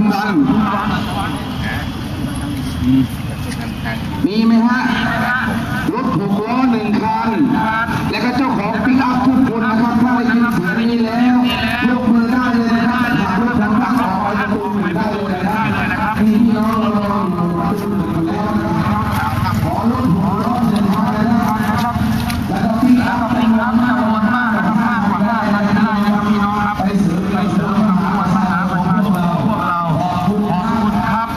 มวันมีไหมฮะรถ6 ล้อ1 คันและก็เจ้าของปิกอัพทุกคนนะครับถ้าได้ยินเสียงนี้แล้วยกมือได้เลยนะครับขับรถทางภาคออกไปประตู1ได้เลยนะครับพี่น้องเราอยู่ประตู1แล้วนะครับขอรถ6 ล้อ1 คันนะครับแล้วก็ปิกอัพเป็นน้ำหน้าวนมากนะครับมากกว่าได้นะครับพี่น้องครับไปเสริมมหาศาลประชาชนพวกเราขอบคุณครับ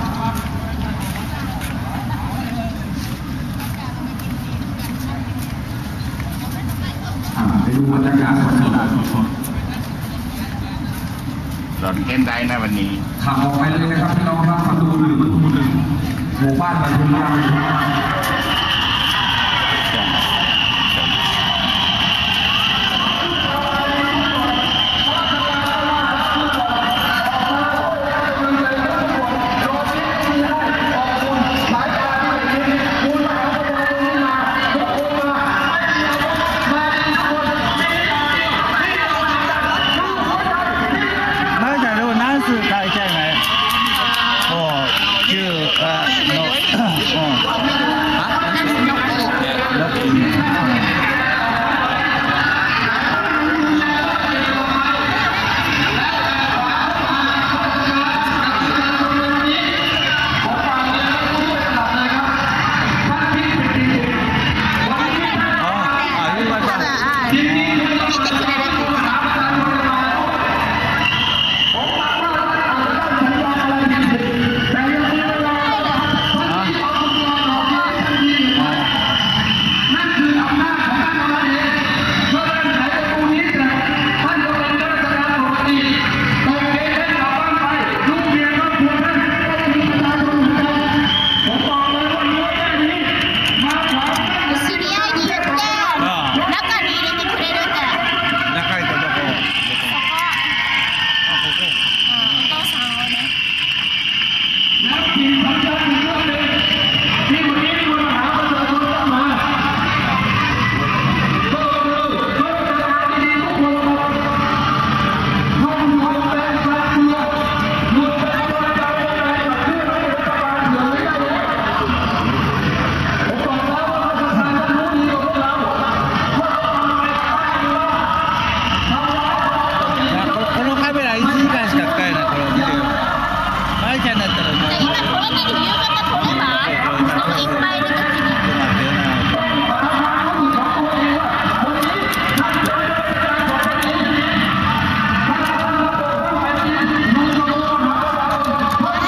ไปดูบรรยากาศสดหลอนเต้นได้นะวันนี้ขับออกไปเลยนะครับพี่น้องครับประตู 1หมู่บ้านบรรทุก